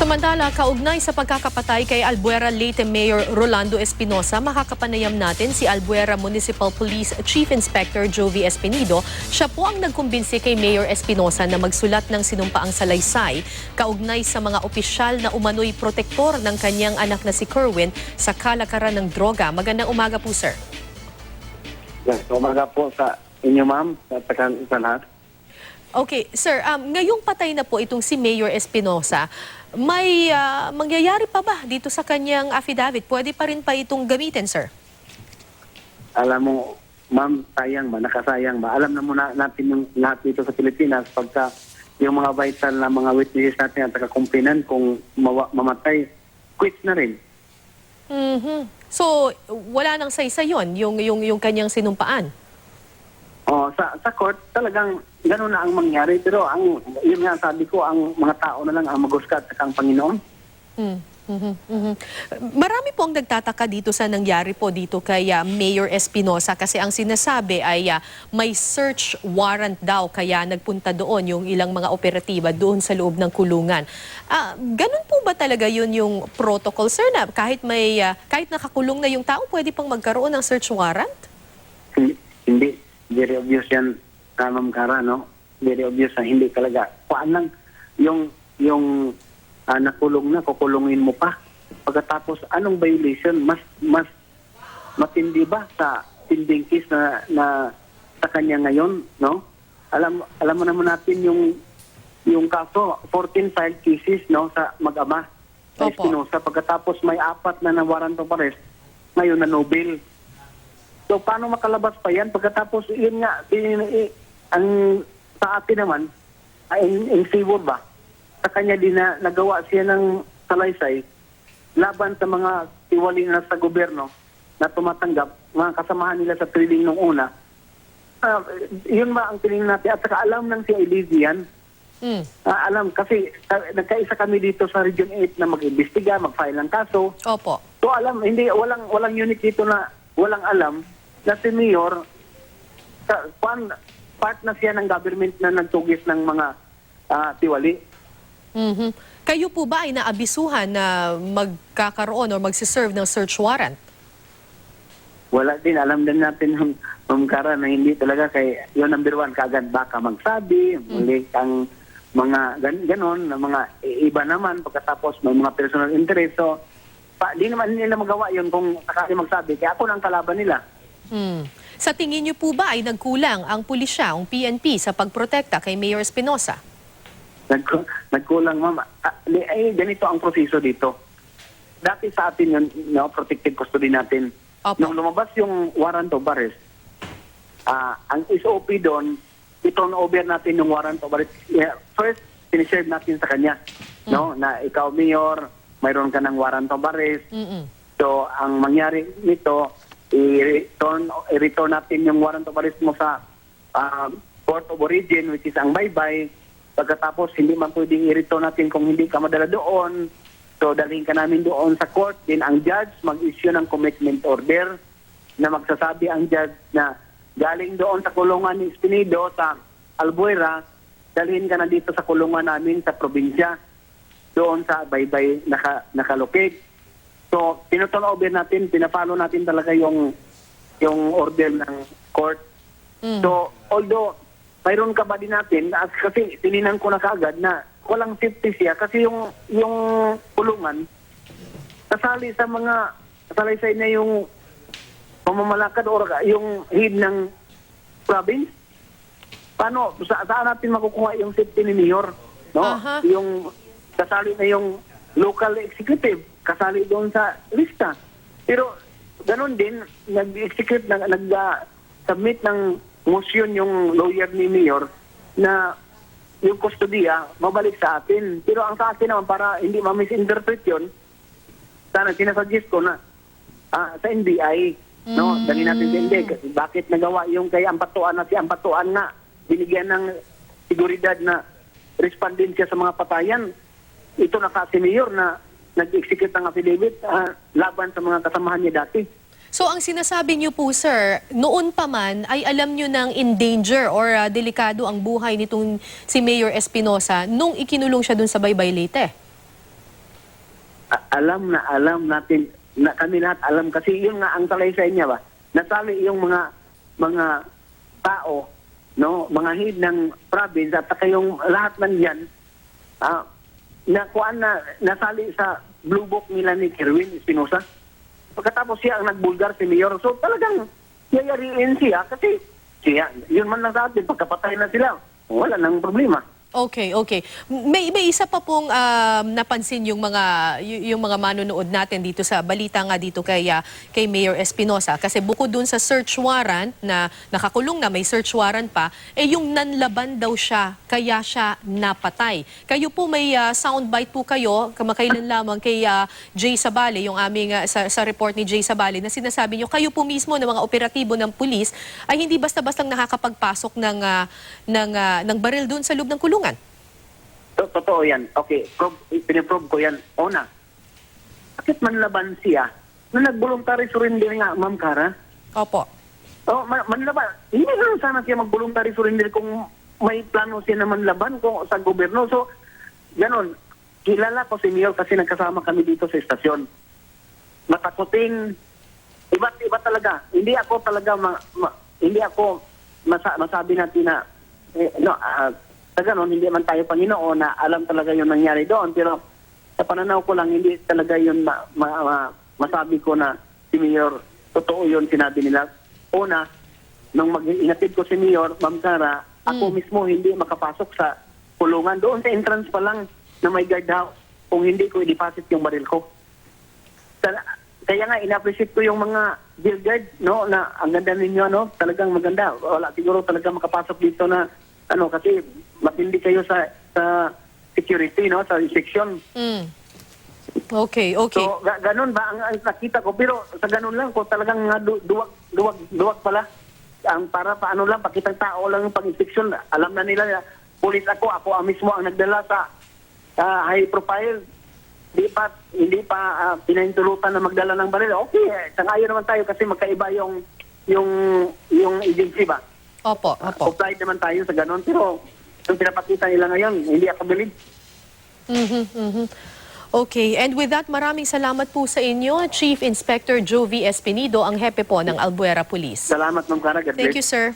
Samantala, kaugnay sa pagkakapatay kay Albuera Leyte Mayor Rolando Espinosa, makakapanayam natin si Albuera Municipal Police Chief Inspector Jovi Espinido. Siya po ang nagkumbinsi kay Mayor Espinosa na magsulat ng sinumpaang salaysay kaugnay sa mga opisyal na umano'y protektor ng kanyang anak na si Kerwin sa kalakaran ng droga. Magandang umaga po, sir. Yes, umaga po sa inyo, ma'am, at sa lahat. Okay, sir, ngayong patay na po itong si Mayor Espinosa, may mangyayari pa ba dito sa kanyang affidavit? Pwede pa rin pa itong gamitin, sir? Alam mo, ma'am, sayang ba, nakasayang ba? Alam na muna natin yung lahat dito sa Pilipinas pagka yung mga vital na mga witnesses natin at taga-kumpinan kung mamatay, quits na rin. So, wala nang saysa yun, yung kanyang sinumpaan? Sa court, talagang gano'n na ang mangyari. Pero yun nga sabi ko, ang mga tao na lang ang magusgat sa kang Panginoon. Marami po ang nagtataka dito sa nangyari po dito kay Mayor Espinosa kasi ang sinasabi ay may search warrant daw kaya nagpunta doon yung ilang mga operatiba doon sa loob ng kulungan. Ganun po ba talaga yun yung protocol, sir, na kahit nakakulong na yung tao, pwede pang magkaroon ng search warrant? Hindi. Very obvious yan, Ma'am Cara, no? Very obvious na hindi talaga. Kuan lang, yung nakulong na, kukulungin mo pa. Pagkatapos, anong violation? Mas matindi ba sa tinding case na sa kanya ngayon, no? Alam mo naman natin yung kaso, 14 filed cases, no, sa mag-ama. Sa Espinosa. Pagkatapos may 4 na warrant of arrest, ngayon na Nobel. So, paano makalabas pa yan? Pagkatapos, yun nga, ang sa atin naman, in favor ba? Sa kanya din na nagawa siya ng salaysay laban sa mga tiwali na sa gobyerno na tumatanggap, mga kasamahan nila sa trading nung una. Yun ba ang tinignan natin? At saka alam ng si Elise yan. Alam, kasi nagkaisa kami dito sa Region 8 na mag-imbestiga, mag-file ng kaso. Opo. So, alam, hindi, walang unit dito na walang alam na si Mayor, part na siya ng government na nagtugis ng mga tiwali. Kayo po ba ay naabisuhan na magkakaroon o magsiserve ng search warrant? Wala din. Alam din natin, Ma'am Cara, na hindi talaga kay yung number 1, kaagad baka magsabi, muli ang mga ganon, na mga iba naman, pagkatapos may mga personal interest. So, di naman nila magawa yun kung sakali magsabi. Kaya ako nang kalaban nila. Sa tingin niyo po ba ay nagkulang ang pulisya, ang PNP sa pagprotekta kay Mayor Espinosa? Nagkulang, ma'am. Ganito ang proseso dito. Dati sa atin yun, no, protected custody natin. Opo. Nung lumabas yung warrant of arrest, ang SOP doon, i-turn over natin yung warrant of arrest. First, siniserve natin sa kanya. No? Na ikaw, Mayor, mayroon ka ng warrant of arrest. So, ang mangyari nito, i-return natin yung warrant of arrest mo sa port of origin, which is ang baybay. Pagkatapos, hindi man pwedeng i-return natin kung hindi ka madala doon. So, dalhin ka namin doon sa court. Then, ang judge mag-issue ng commitment order na magsasabi ang judge na galing doon sa kulungan ni Espinido sa Albuera, dalhin ka na dito sa kulungan namin sa probinsya. Doon sa baybay nakalocate. So, tinuturn over natin, pinapalo natin talaga yung order ng court. So, although mayroon ka ba din natin, kasi tininan ko na kaagad na walang safety siya kasi yung kulungan kasali sa mga salaysay na yung pamamalakad o yung head ng province. Paano? Saan natin makukuha yung safety ni Mayor? No? Yung kasali na yung local executive, kasali doon sa lista. Pero ganun din, nag-execute, nag-submit ng motion yung lawyer ni Mayor na yung kustodiya mabalik sa atin. Pero ang sa atin naman, para hindi ma-misinterpret yun, sana sinasuggest ko na sa NBI, no? Dali natin sa NBI. Bakit nagawa yung kay Ampatuan na si Ampatuan nga, binigyan ng seguridad na respondensya sa mga patayan. Ito na kasi Mayor na nag-execute ng affidavit laban sa mga kasamahan niya dati. So ang sinasabi niyo po, sir, noon pa man ay alam niyo ng in danger or delikado ang buhay nitong si Mayor Espinosa nung ikinulong siya dun sa Baybay Leyte? alam natin, na kami lahat alam, kasi yun nga ang salaysay niya ba, nasali yung mga tao, no, mga head ng province at saka yung lahat ng yan, nasali sa blue book nila ni Kerwin Espinosa. Pagkatapos siya ang nagbulgar si Mayor. So talagang yayariin siya kasi siya, yun man lang sa atin, pagkapatay na sila, wala nang problema. Okay, okay. May isa pa pong napansin yung mga manonood natin dito sa balita nga dito kay Mayor Espinosa, kasi bukod dun sa search warrant na nakakulong na, may search warrant pa, yung nanlaban daw siya kaya siya napatay. Kayo po may soundbite po kayo kamakailan lamang kay Jay Sabali, yung aming sa report ni Jay Sabali, na sinasabi nyo kayo po mismo ng mga operatibo ng pulis ay hindi basta-bastang nakakapagpasok ng baril dun sa loob ng kulungan. Totoo yan. Okay, piniprove ko yan. Una, bakit manlaban siya na nag-voluntary surrender nga, Ma'am Cara? Opo. Manlaban. Hindi na sana siya mag-voluntary surrender kung may plano siya na manlaban kung sa gobyerno. So, ganon. Kilala ko si Mayor kasi nagkasama kami dito sa estasyon. Matakutin. Iba talaga. Hindi ako talaga masabi natin na sa ganon, hindi man tayo Panginoon na alam talaga yung nangyari doon. Pero sa pananaw ko lang, hindi talaga yun masabi ko na si Mayor, totoo yun sinabi nila. Una, nung mag-inatid ko si Mayor, Ma'am Cara, ako mismo hindi makapasok sa kulungan. Doon sa entrance pa lang na may guard house kung hindi ko i-deposit yung baril ko. Kaya nga, ina-appreciate ko yung mga jail guard, no, na ang ganda ninyo, no, talagang maganda. Wala siguro talaga makapasok dito na kasi matindi kayo sa security, no, sa section. Okay. So, ganun ba ang nakita ko? Pero sa ganun lang, kung talagang duwag pala, para paano lang, pakitang tao lang yung pag-inspeksyon. Alam na nila na pulis ako ang mismo ang nagdala sa high profile. Hindi pa pinahintulutan na magdala ng baril. Okay, sangayon naman tayo kasi magkaiba yung agency ba? Opo. Applied naman tayo sa ganon. Pero yung pinapakita nila ngayon, hindi ako believe. Okay, and with that, maraming salamat po sa inyo, Chief Inspector Jovi Espinido, ang hepe po ng Albuera Police. Salamat, Ma'am Cara. God Thank bless. you, sir.